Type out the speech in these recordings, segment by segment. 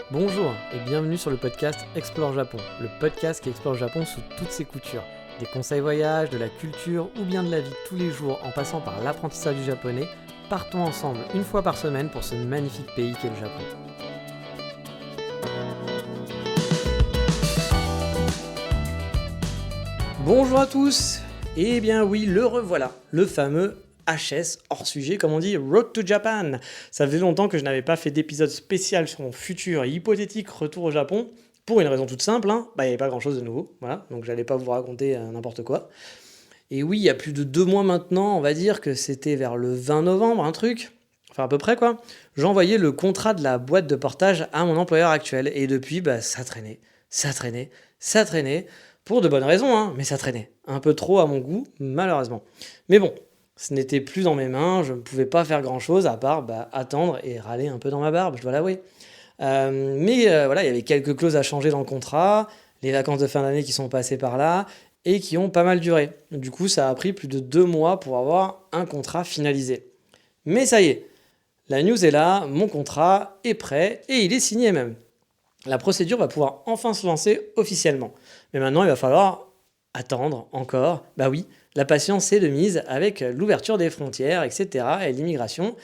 Bonjour et bienvenue sur le podcast Explore Japon, le podcast qui explore le Japon sous toutes ses coutures. Des conseils voyage, de la culture ou bien de la vie de tous les jours en passant par l'apprentissage du japonais, partons ensemble une fois par semaine pour ce magnifique pays qu'est le Japon. Bonjour à tous. Eh bien oui, le revoilà, le fameux HS hors sujet, comme on dit, Road to Japan. Ça faisait longtemps que je n'avais pas fait d'épisode spécial sur mon futur et hypothétique retour au Japon, pour une raison toute simple, il n'y avait pas grand chose de nouveau, voilà, donc j'allais pas vous raconter n'importe quoi. Et oui, il y a plus de 2 mois maintenant, on va dire que c'était vers le 20 novembre, un truc, enfin à peu près quoi, j'envoyais le contrat de la boîte de portage à mon employeur actuel, et depuis, ça traînait, ça traînait, pour de bonnes raisons, mais ça traînait, un peu trop à mon goût, malheureusement. Mais bon, ce n'était plus dans mes mains, je ne pouvais pas faire grand-chose à part attendre et râler un peu dans ma barbe, je dois l'avouer. Voilà, il y avait quelques clauses à changer dans le contrat, les vacances de fin d'année qui sont passées par là, et qui ont pas mal duré. Du coup, ça a pris plus de 2 mois pour avoir un contrat finalisé. Mais ça y est, la news est là, mon contrat est prêt, et il est signé même. La procédure va pouvoir enfin se lancer officiellement. Mais maintenant, il va falloir attendre encore. Bah oui, la patience est de mise avec l'ouverture des frontières, etc. et l'immigration.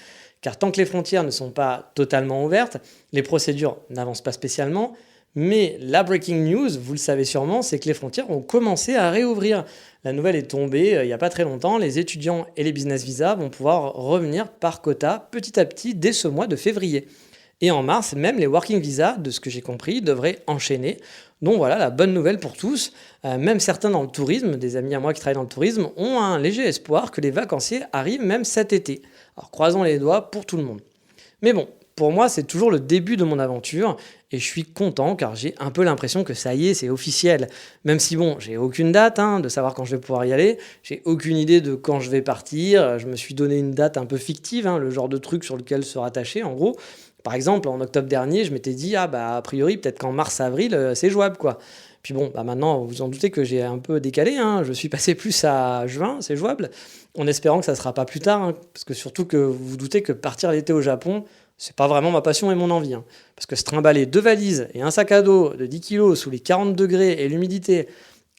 Car tant que les frontières ne sont pas totalement ouvertes, les procédures n'avancent pas spécialement. Mais la breaking news, vous le savez sûrement, c'est que les frontières ont commencé à réouvrir. La nouvelle est tombée il n'y a pas très longtemps. Les étudiants et les business visas vont pouvoir revenir par quota petit à petit dès ce mois de février. Et en mars, même les working visas, de ce que j'ai compris, devraient enchaîner. Donc voilà, la bonne nouvelle pour tous. Même certains dans le tourisme, des amis à moi qui travaillent dans le tourisme, ont un léger espoir que les vacanciers arrivent même cet été. Alors croisons les doigts pour tout le monde. Mais bon, pour moi, c'est toujours le début de mon aventure et je suis content car j'ai un peu l'impression que ça y est, c'est officiel. Même si bon, j'ai aucune date de savoir quand je vais pouvoir y aller, j'ai aucune idée de quand je vais partir, je me suis donné une date un peu fictive, le genre de truc sur lequel se rattacher en gros. Par exemple, en octobre dernier, je m'étais dit, a priori, peut-être qu'en mars-avril, c'est jouable, quoi. Puis bon, maintenant, vous vous en doutez que j'ai un peu décalé, je suis passé plus à juin, c'est jouable, en espérant que ça ne sera pas plus tard, parce que surtout que vous vous doutez que partir l'été au Japon, c'est pas vraiment ma passion et mon envie. Parce que se trimballer 2 valises et un sac à dos de 10 kilos sous les 40 degrés et l'humidité,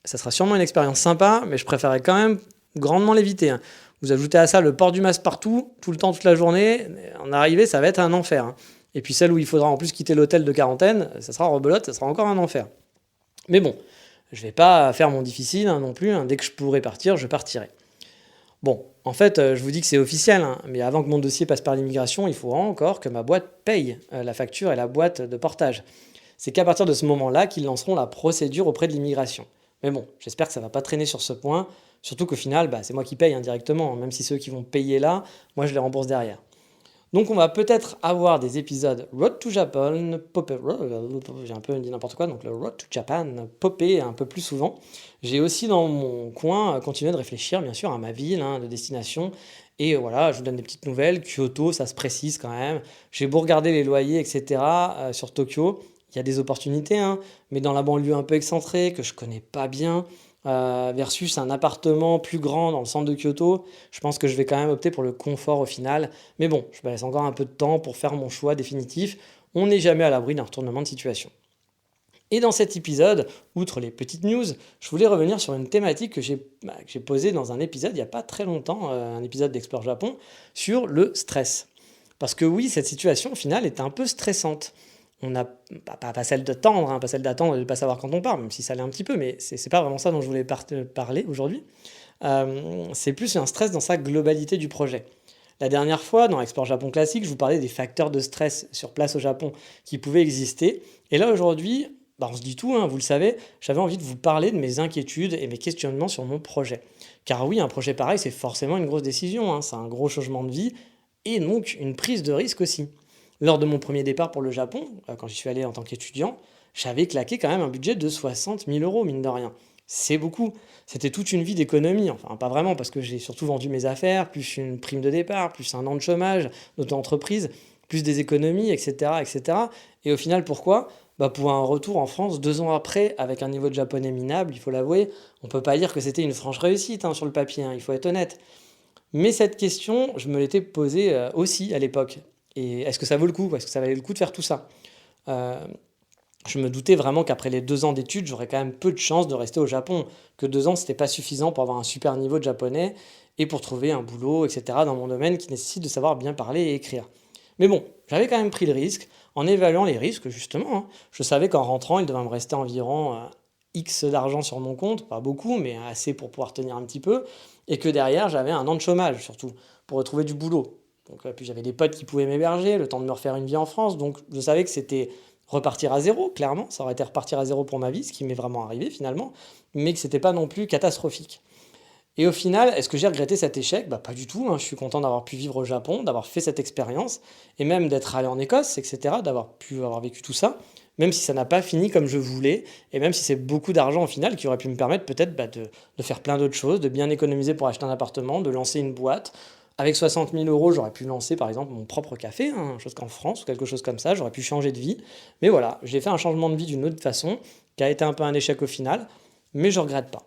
ça sera sûrement une expérience sympa, mais je préférerais quand même grandement l'éviter. Vous ajoutez à ça le port du masque partout, tout le temps, toute la journée, en arrivée, ça va être un enfer. Et puis celle où il faudra en plus quitter l'hôtel de quarantaine, ça sera rebelote, ça sera encore un enfer. Mais bon, je vais pas faire mon difficile non plus, dès que je pourrai partir, je partirai. Bon, en fait, je vous dis que c'est officiel, mais avant que mon dossier passe par l'immigration, il faudra encore que ma boîte paye la facture et la boîte de portage. C'est qu'à partir de ce moment-là qu'ils lanceront la procédure auprès de l'immigration. Mais bon, j'espère que ça ne va pas traîner sur ce point, surtout qu'au final, c'est moi qui paye indirectement, même si ceux qui vont payer là, moi je les rembourse derrière. Donc on va peut-être avoir des épisodes Road to Japan, j'ai un peu dit n'importe quoi, donc le Road to Japan popé un peu plus souvent. J'ai aussi dans mon coin continué de réfléchir bien sûr à ma ville de destination. Et voilà, je vous donne des petites nouvelles. Kyoto, ça se précise quand même. J'ai beau regarder les loyers, etc. Sur Tokyo, il y a des opportunités, mais dans la banlieue un peu excentrée, que je connais pas bien, versus un appartement plus grand dans le centre de Kyoto, je pense que je vais quand même opter pour le confort au final. Mais bon, je me laisse encore un peu de temps pour faire mon choix définitif. On n'est jamais à l'abri d'un retournement de situation. Et dans cet épisode, outre les petites news, je voulais revenir sur une thématique que j'ai posée dans un épisode il n'y a pas très longtemps, un épisode d'Explore Japon, sur le stress. Parce que oui, cette situation au final est un peu stressante. On n'a pas celle d'attendre, pas celle d'attendre et de ne pas savoir quand on part, même si ça l'est un petit peu, mais c'est pas vraiment ça dont je voulais parler aujourd'hui. C'est plus un stress dans sa globalité du projet. La dernière fois, dans Explore Japon classique, je vous parlais des facteurs de stress sur place au Japon qui pouvaient exister. Et là, aujourd'hui, on se dit tout, vous le savez, j'avais envie de vous parler de mes inquiétudes et mes questionnements sur mon projet. Car oui, un projet pareil, c'est forcément une grosse décision, c'est un gros changement de vie et donc une prise de risque aussi. Lors de mon premier départ pour le Japon, quand j'y suis allé en tant qu'étudiant, j'avais claqué quand même un budget de 60 000 €, mine de rien. C'est beaucoup. C'était toute une vie d'économie. Enfin, pas vraiment, parce que j'ai surtout vendu mes affaires, plus une prime de départ, plus un an de chômage, d'auto-entreprise, plus des économies, etc., etc. Et au final, pourquoi ? Pour un retour en France 2 ans après, avec un niveau de japonais minable, il faut l'avouer, on ne peut pas dire que c'était une franche réussite sur le papier, il faut être honnête. Mais cette question, je me l'étais posée aussi à l'époque. Et est-ce que ça vaut le coup ? Est-ce que ça valait le coup de faire tout ça ? euh, je me doutais vraiment qu'après les 2 ans d'études, j'aurais quand même peu de chances de rester au Japon, que 2 ans, c'était pas suffisant pour avoir un super niveau de japonais et pour trouver un boulot, etc., dans mon domaine qui nécessite de savoir bien parler et écrire. Mais bon, j'avais quand même pris le risque. En évaluant les risques, justement, hein, je savais qu'en rentrant, il devait me rester environ X d'argent sur mon compte, pas beaucoup, mais assez pour pouvoir tenir un petit peu, et que derrière, j'avais un an de chômage, surtout, pour retrouver du boulot. Donc, puis j'avais des potes qui pouvaient m'héberger, le temps de me refaire une vie en France, donc je savais que c'était repartir à zéro, clairement, ça aurait été repartir à zéro pour ma vie, ce qui m'est vraiment arrivé finalement, mais que c'était pas non plus catastrophique. Et au final, est-ce que j'ai regretté cet échec? Bah, pas du tout, hein. Je suis content d'avoir pu vivre au Japon, d'avoir fait cette expérience, et même d'être allé en Écosse, etc., d'avoir pu avoir vécu tout ça, même si ça n'a pas fini comme je voulais, et même si c'est beaucoup d'argent au final qui aurait pu me permettre peut-être de faire plein d'autres choses, de bien économiser pour acheter un appartement, de lancer une boîte. Avec 60 000 euros, j'aurais pu lancer par exemple mon propre café, hein, chose qu'en France ou quelque chose comme ça, j'aurais pu changer de vie. Mais voilà, j'ai fait un changement de vie d'une autre façon, qui a été un peu un échec au final, mais je regrette pas.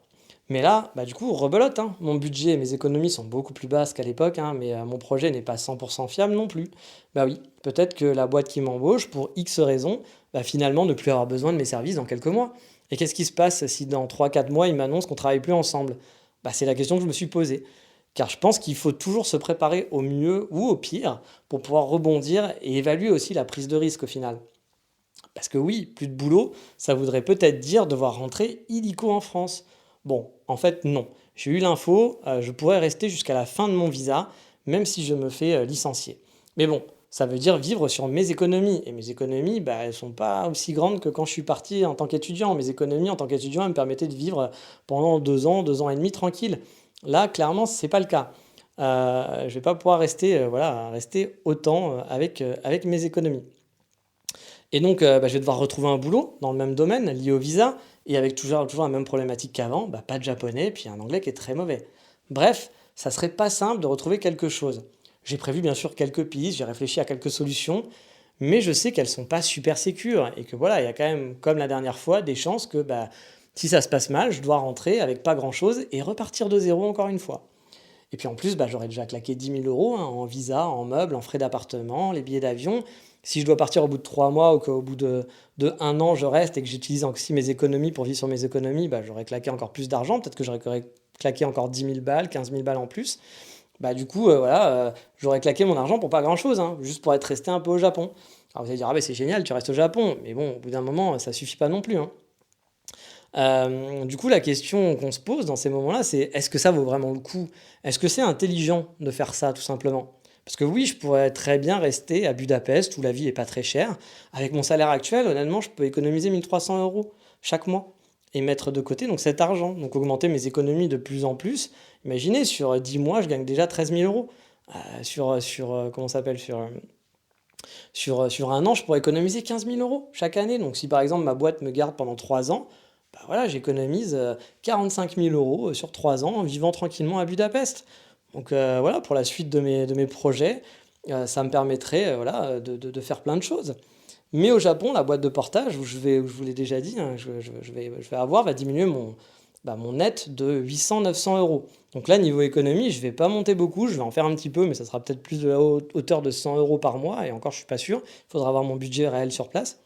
Mais là, bah du coup, rebelote, hein. Mon budget et mes économies sont beaucoup plus basses qu'à l'époque, hein, mais mon projet n'est pas 100% fiable non plus. Bah oui, peut-être que la boîte qui m'embauche, pour X raisons, va finalement ne plus avoir besoin de mes services dans quelques mois. Et qu'est-ce qui se passe si dans 3 4 mois, ils m'annoncent qu'on travaille plus ensemble? Bah c'est la question que je me suis posée. Car je pense qu'il faut toujours se préparer au mieux ou au pire pour pouvoir rebondir et évaluer aussi la prise de risque au final. Parce que oui, plus de boulot, ça voudrait peut-être dire devoir rentrer illico en France. Bon, en fait, non. J'ai eu l'info, je pourrais rester jusqu'à la fin de mon visa, même si je me fais licencier. Mais bon, ça veut dire vivre sur mes économies. Et mes économies, bah, elles sont pas aussi grandes que quand je suis parti en tant qu'étudiant. Mes économies en tant qu'étudiant, elles me permettaient de vivre pendant 2 ans et demi tranquille. Là, clairement, c'est pas le cas. Je vais pas pouvoir rester, voilà, rester autant avec mes économies. Et donc, bah, je vais devoir retrouver un boulot dans le même domaine, lié au visa, et avec toujours la même problématique qu'avant, bah, pas de japonais, puis un anglais qui est très mauvais. Bref, ça serait pas simple de retrouver quelque chose. J'ai prévu bien sûr quelques pistes, j'ai réfléchi à quelques solutions, mais je sais qu'elles sont pas super sécures, et que voilà, il y a quand même, comme la dernière fois, des chances que bah, si ça se passe mal, je dois rentrer avec pas grand-chose et repartir de zéro encore une fois. Et puis en plus, bah, j'aurais déjà claqué 10 000 euros hein, en visa, en meubles, en frais d'appartement, les billets d'avion. Si je dois partir au bout de 3 mois ou qu'au bout de 1 an, je reste et que j'utilise aussi mes économies pour vivre sur mes économies, bah, j'aurais claqué encore plus d'argent. Peut-être que j'aurais claqué encore 10 000 balles, 15 000 balles en plus. Bah, du coup, voilà, j'aurais claqué mon argent pour pas grand-chose, hein, juste pour être resté un peu au Japon. Alors vous allez dire, ah bah, c'est génial, tu restes au Japon. Mais bon, au bout d'un moment, ça suffit pas non plus, hein. Du coup, la question qu'on se pose dans ces moments-là, c'est est-ce que ça vaut vraiment le coup? Est-ce que c'est intelligent de faire ça, tout simplement? Parce que oui, je pourrais très bien rester à Budapest, où la vie est pas très chère. Avec mon salaire actuel, honnêtement, je peux économiser 1 300 euros chaque mois et mettre de côté donc cet argent, donc augmenter mes économies de plus en plus. Imaginez, sur 10 mois, je gagne déjà 13 000 euros. Comment ça s'appelle? Sur un an, je pourrais économiser 15 000 euros chaque année. Donc si par exemple ma boîte me garde pendant 3 ans, bah voilà, j'économise 45 000 euros sur 3 ans en vivant tranquillement à Budapest. Donc voilà, pour la suite de mes projets, ça me permettrait voilà, de faire plein de choses. Mais au Japon, la boîte de portage, où je vous l'ai déjà dit, hein, je vais avoir, va diminuer mon net de 800-900 euros. Donc là, niveau économie, je vais pas monter beaucoup, je vais en faire un petit peu, mais ça sera peut-être plus de la hauteur de 100 euros par mois, et encore, je suis pas sûr. Il faudra avoir mon budget réel sur place.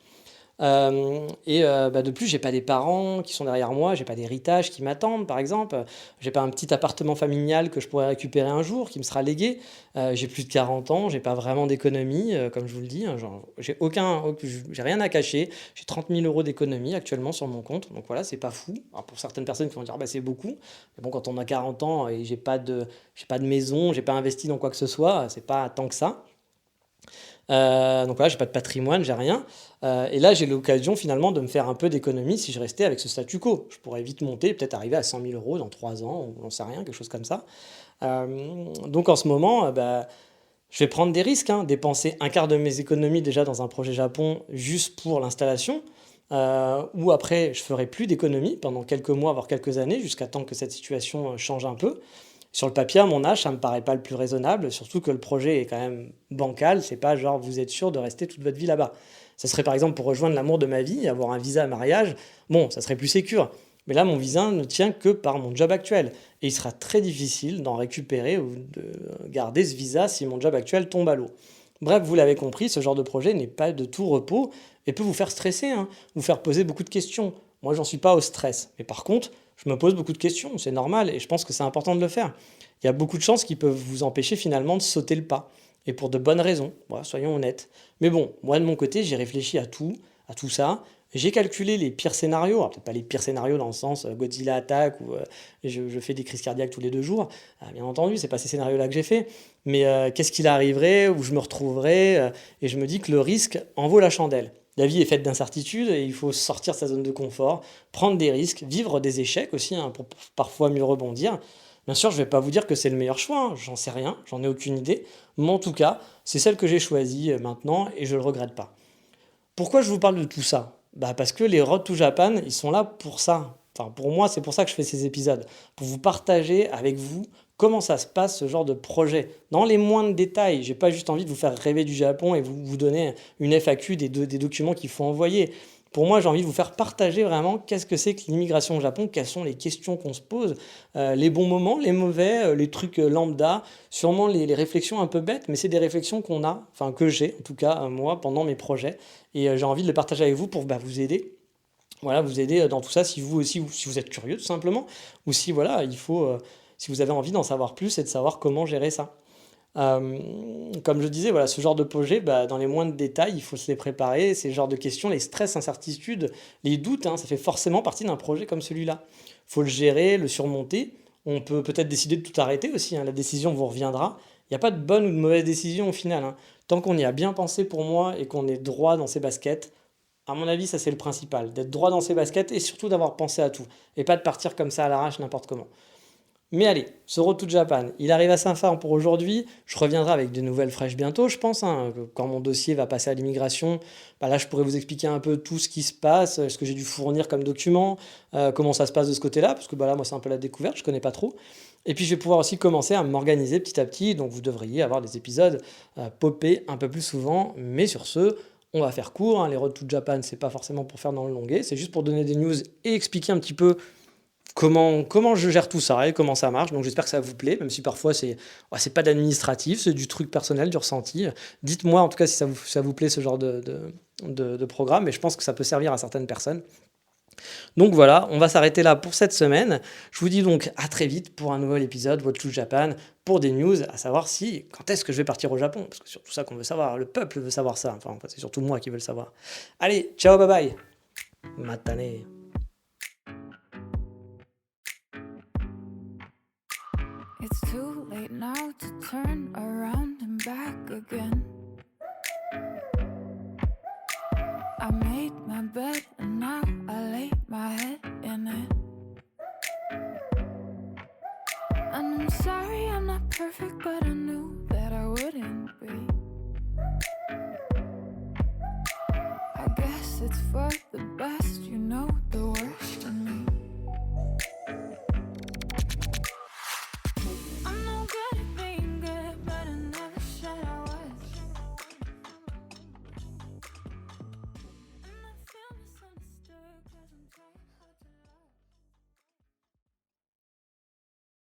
Bah, de plus, j'ai pas des parents qui sont derrière moi, j'ai pas d'héritage qui m'attendent, par exemple. J'ai pas un petit appartement familial que je pourrais récupérer un jour, qui me sera légué. J'ai plus de 40 ans, j'ai pas vraiment d'économie, comme je vous le dis, hein, genre, j'ai rien à cacher. J'ai 30 000 euros d'économie actuellement sur mon compte, donc voilà, c'est pas fou. Alors, pour certaines personnes qui vont dire, bah, c'est beaucoup. Mais bon, quand on a 40 ans et j'ai pas de maison, j'ai pas investi dans quoi que ce soit, c'est pas tant que ça. Donc voilà, j'ai pas de patrimoine, j'ai rien. Et là, j'ai l'occasion finalement de me faire un peu d'économie si je restais avec ce statu quo. Je pourrais vite monter, peut-être arriver à 100 000 euros dans 3 ans, ou j'en sais rien, quelque chose comme ça. Donc en ce moment, bah, je vais prendre des risques, hein, dépenser un quart de mes économies déjà dans un projet Japon juste pour l'installation. Ou après, je ferai plus d'économies pendant quelques mois, voire quelques années, jusqu'à temps que cette situation change un peu. Sur le papier, à mon âge, ça me paraît pas le plus raisonnable, surtout que le projet est quand même bancal. C'est pas genre vous êtes sûr de rester toute votre vie là-bas. Ça serait par exemple pour rejoindre l'amour de ma vie, avoir un visa à mariage. Bon, ça serait plus sécure. Mais là, mon visa ne tient que par mon job actuel. Et il sera très difficile d'en récupérer ou de garder ce visa si mon job actuel tombe à l'eau. Bref, vous l'avez compris, ce genre de projet n'est pas de tout repos et peut vous faire stresser, hein, vous faire poser beaucoup de questions. Moi, j'en suis pas au stress. Mais par contre, je me pose beaucoup de questions, c'est normal et je pense que c'est important de le faire. Il y a beaucoup de chances qui peuvent vous empêcher finalement de sauter le pas. Et pour de bonnes raisons, voilà, soyons honnêtes. Mais bon, moi de mon côté, j'ai réfléchi à tout ça. J'ai calculé les pires scénarios, alors peut-être pas les pires scénarios dans le sens Godzilla attaque ou je fais des crises cardiaques tous les 2 jours. Bien entendu, c'est pas ces scénarios-là que j'ai fait. Mais qu'est-ce qu'il arriverait, où je me retrouverais, et je me dis que le risque en vaut la chandelle. La vie est faite d'incertitudes et il faut sortir de sa zone de confort, prendre des risques, vivre des échecs aussi, hein, pour parfois mieux rebondir. Bien sûr, je ne vais pas vous dire que c'est le meilleur choix, hein, j'en sais rien, j'en ai aucune idée, mais en tout cas, c'est celle que j'ai choisie maintenant et je ne le regrette pas. Pourquoi je vous parle de tout ça? Bah parce que les Road to Japan, ils sont là pour ça. Enfin, pour moi, c'est pour ça que je fais ces épisodes. Pour vous partager avec vous comment ça se passe, ce genre de projet. Dans les moindres détails. J'ai pas juste envie de vous faire rêver du Japon et vous donner une FAQ des documents qu'il faut envoyer. Pour moi, j'ai envie de vous faire partager vraiment qu'est-ce que c'est que l'immigration au Japon, quelles sont les questions qu'on se pose, les bons moments, les mauvais, les trucs lambda, sûrement les réflexions un peu bêtes, mais c'est des réflexions qu'on a, enfin que j'ai en tout cas moi pendant mes projets, et j'ai envie de les partager avec vous pour vous aider. Voilà, vous aider dans tout ça si vous aussi, si vous êtes curieux tout simplement, ou si voilà, si vous avez envie d'en savoir plus et de savoir comment gérer ça. Comme je disais, voilà, ce genre de projet, dans les moindres détails, il faut se les préparer. C'est le genre de questions, les stress, incertitudes, les doutes, hein, ça fait forcément partie d'un projet comme celui-là. Il faut le gérer, le surmonter. On peut peut-être décider de tout arrêter aussi, hein, la décision vous reviendra. Il n'y a pas de bonne ou de mauvaise décision au final, hein. Tant qu'on y a bien pensé pour moi et qu'on est droit dans ses baskets, à mon avis, ça c'est le principal, d'être droit dans ses baskets et surtout d'avoir pensé à tout. Et pas de partir comme ça à l'arrache n'importe comment. Mais allez, ce Road to Japan, il arrive à sa fin pour aujourd'hui. Je reviendrai avec de nouvelles fraîches bientôt, je pense, hein. Quand mon dossier va passer à l'immigration, là, je pourrais vous expliquer un peu tout ce qui se passe, ce que j'ai dû fournir comme document, comment ça se passe de ce côté-là, parce que là, moi, c'est un peu la découverte, je connais pas trop. Et puis, je vais pouvoir aussi commencer à m'organiser petit à petit, donc vous devriez avoir des épisodes popés un peu plus souvent. Mais sur ce, on va faire court, hein. Les Road to Japan, c'est pas forcément pour faire dans le longuet, c'est juste pour donner des news et expliquer un petit peu comment je gère tout ça et comment ça marche. Donc j'espère que ça vous plaît, même si parfois c'est pas d'administratif, c'est du truc personnel, du ressenti. Dites-moi en tout cas si ça vous plaît ce genre de programme, et je pense que ça peut servir à certaines personnes. Donc voilà, on va s'arrêter là pour cette semaine. Je vous dis donc à très vite pour un nouvel épisode Road to Japan, pour des news, à savoir quand est-ce que je vais partir au Japon, parce que c'est surtout ça qu'on veut savoir, le peuple veut savoir ça, enfin c'est surtout moi qui veux le savoir. Allez, ciao, bye bye, matane. It's too late now to turn around and back again. I made my bed and now I lay my head in it. And I'm sorry I'm not perfect, but I knew that I wouldn't be. I guess it's for the best, you know